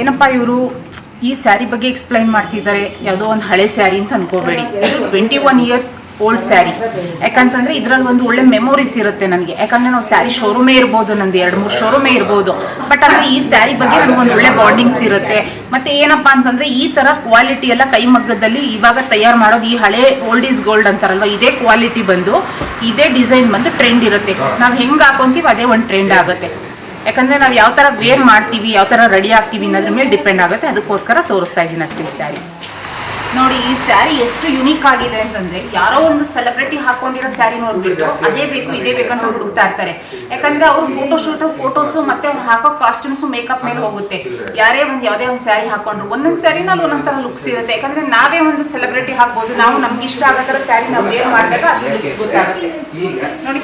ಏನಪ್ಪ ಇವರು ಈ ಸ್ಯಾರಿ ಬಗ್ಗೆ ಎಕ್ಸ್ಪ್ಲೈನ್ ಮಾಡ್ತಿದ್ದಾರೆ, ಯಾವುದೋ ಒಂದು ಹಳೆ ಸ್ಯಾರಿ ಅಂತ ಅನ್ಕೋಬೇಡಿ. ಇದು 21 ಇಯರ್ಸ್ ಓಲ್ಡ್ ಸ್ಯಾರಿ. ಯಾಕಂತಂದರೆ ಇದರಲ್ಲಿ ಒಂದು ಒಳ್ಳೆ ಮೆಮೊರೀಸ್ ಇರುತ್ತೆ ನನಗೆ. ಯಾಕಂದರೆ ನಾವು ಸ್ಯಾರಿ ಶೋರೂಮೇ ಇರ್ಬೋದು, ನಂದು 2-3 ಶೋರೂಮೇ ಇರ್ಬೋದು, ಬಟ್ ಅಂದರೆ ಈ ಸ್ಯಾರಿ ಬಗ್ಗೆ ನನಗೆ ಒಂದು ಒಳ್ಳೆ ಬಾಂಡಿಂಗ್ಸ್ ಇರುತ್ತೆ. ಮತ್ತು ಏನಪ್ಪ ಅಂತಂದರೆ ಈ ಥರ ಕ್ವಾಲಿಟಿ ಎಲ್ಲ ಕೈಮಗ್ಗದಲ್ಲಿ ಇವಾಗ ತಯಾರು ಮಾಡೋದು, ಈ ಹಳೆ ಓಲ್ಡ್ ಈಸ್ ಗೋಲ್ಡ್ ಅಂತಾರಲ್ವ, ಇದೇ ಕ್ವಾಲಿಟಿ ಬಂದು ಇದೇ ಡಿಸೈನ್ ಬಂದು ಟ್ರೆಂಡ್ ಇರುತ್ತೆ. ನಾವು ಹೆಂಗೆ ಹಾಕೊಂತೀವಿ ಅದೇ ಒಂದು ಟ್ರೆಂಡ್ ಆಗುತ್ತೆ. ಯಾಕಂದರೆ ನಾವು ಯಾವ ಥರ ವೇರ್ ಮಾಡ್ತೀವಿ, ಯಾವ ಥರ ರೆಡಿ ಆಗ್ತೀವಿ ಅನ್ನೋದ್ರ ಮೇಲೆ ಡಿಪೆಂಡ್ ಆಗುತ್ತೆ. ಅದಕ್ಕೋಸ್ಕರ ತೋರಿಸ್ತಾ ಇದ್ದೀನಿ ಅಷ್ಟೇ ಈ ಸ್ಯಾರಿ. ನೋಡಿ ಈ ಸ್ಯಾರಿ ಎಷ್ಟು ಯುನೀಕ್ ಆಗಿದೆ ಅಂತಂದರೆ, ಯಾರೋ ಒಂದು ಸೆಲೆಬ್ರಿಟಿ ಹಾಕೊಂಡಿರೋ ಸ್ಯಾರಿ ನೋಡ್ಬಿಟ್ಟು ಅದೇ ಬೇಕು ಇದೇ ಬೇಕಂತ ಹುಡುಕ್ತಾ ಇರ್ತಾರೆ. ಯಾಕಂದರೆ ಅವರು ಫೋಟೋಸು ಮತ್ತು ಅವ್ರು ಹಾಕೋ ಕಾಸ್ಟ್ಯೂಮ್ಸು ಮೇಕಪ್ ಮೇಲೆ ಹೋಗುತ್ತೆ. ಯಾರೇ ಒಂದು ಯಾವುದೇ ಒಂದು ಸ್ಯಾರಿ ಹಾಕೊಂಡ್ರು ಒಂದೊಂದು ಸ್ಯಾರಿನಲ್ಲಿ ಒಂದೊಂದು ಥರ ಲುಕ್ಸ್ ಇರುತ್ತೆ. ಯಾಕಂದರೆ ನಾವೇ ಒಂದು ಸೆಲೆಬ್ರಿಟಿ ಹಾಕ್ಬೋದು, ನಾವು ನಮ್ಗೆ ಇಷ್ಟ ಆಗೋ ಥರ ಸ್ಯಾರಿ ನಾವು ವೇರ್ ಮಾಡಿದಾಗ ಅದು ಲುಕ್ಸ್ ಗೊತ್ತಾಗುತ್ತೆ. ನೋಡಿ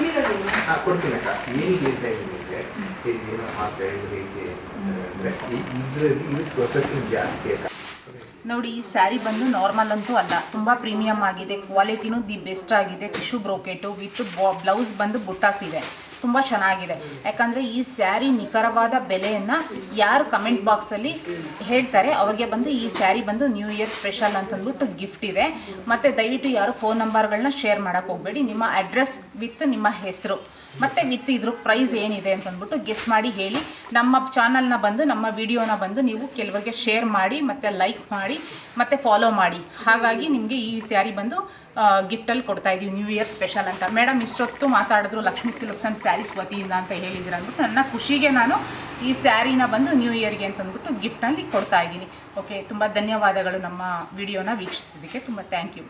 ನೋಡಿ ಈ ಸ್ಯಾರಿ ಬಂದು ನಾರ್ಮಲ್ ಅಂತೂ ಅಲ್ಲ, ತುಂಬ ಪ್ರೀಮಿಯಮ್ ಆಗಿದೆ. ಕ್ವಾಲಿಟಿನೂ ದಿ ಬೆಸ್ಟ್ ಆಗಿದೆ. ಟಿಶ್ಯೂ ಬ್ರೋಕೆಟು ವಿತ್ ಬ್ಲೌಸ್ ಬಂದು ಬುಟ್ಟಾಸ್ ಇದೆ, ತುಂಬ ಚೆನ್ನಾಗಿದೆ. ಯಾಕಂದರೆ ಈ ಸ್ಯಾರಿ ನಿಖರವಾದ ಬೆಲೆಯನ್ನು ಯಾರು ಕಮೆಂಟ್ ಬಾಕ್ಸಲ್ಲಿ ಹೇಳ್ತಾರೆ ಅವ್ರಿಗೆ ಬಂದು ಈ ಸ್ಯಾರಿ ಬಂದು ನ್ಯೂ ಇಯರ್ ಸ್ಪೆಷಲ್ ಅಂತಂದ್ಬಿಟ್ಟು ಗಿಫ್ಟ್ ಇದೆ. ಮತ್ತು ದಯವಿಟ್ಟು ಯಾರು ಫೋನ್ ನಂಬರ್ಗಳನ್ನ ಶೇರ್ ಮಾಡೋಕ್ಕೆ ಹೋಗಬೇಡಿ. ನಿಮ್ಮ ಅಡ್ರೆಸ್ ವಿತ್ ನಿಮ್ಮ ಹೆಸರು ಮತ್ತು ವಿತ್ ಇದ್ರ ಪ್ರೈಸ್ ಏನಿದೆ ಅಂತಂದ್ಬಿಟ್ಟು ಗೆಸ್ ಮಾಡಿ ಹೇಳಿ. ನಮ್ಮ ಚಾನಲ್ನ ಬಂದು ನಮ್ಮ ವಿಡಿಯೋನ ಬಂದು ನೀವು ಕೆಲವರಿಗೆ ಶೇರ್ ಮಾಡಿ ಮತ್ತು ಲೈಕ್ ಮಾಡಿ ಮತ್ತು ಫಾಲೋ ಮಾಡಿ. ಹಾಗಾಗಿ ನಿಮಗೆ ಈ ಸ್ಯಾರಿ ಬಂದು ಗಿಫ್ಟಲ್ಲಿ ಕೊಡ್ತಾಯಿದ್ದೀವಿ ನ್ಯೂ ಇಯರ್ ಸ್ಪೆಷಲ್ ಅಂತ. ಮೇಡಮ್ ಇಷ್ಟೊತ್ತು ಮಾತಾಡಿದ್ರು ಲಕ್ಷ್ಮೀ ಸಿಲ್ಕ್ಸ್ ಆ್ಯಂಡ್ ಸ್ಯಾರೀಸ್ ವತಿಯಿಂದ ಅಂತ ಹೇಳಿದ್ದೀರ ಅಂದ್ಬಿಟ್ಟು ನನ್ನ ಖುಷಿಗೆ ನಾನು ಈ ಸ್ಯಾರಿನ ಬಂದು ನ್ಯೂ ಇಯರ್ಗೆ ಅಂತಂದ್ಬಿಟ್ಟು ಗಿಫ್ಟ್ನಲ್ಲಿ ಕೊಡ್ತಾಯಿದ್ದೀನಿ. ಓಕೆ, ತುಂಬ ಧನ್ಯವಾದಗಳು ನಮ್ಮ ವಿಡಿಯೋನ ವೀಕ್ಷಿಸಿದ್ದಕ್ಕೆ. ತುಂಬ ಥ್ಯಾಂಕ್ ಯು.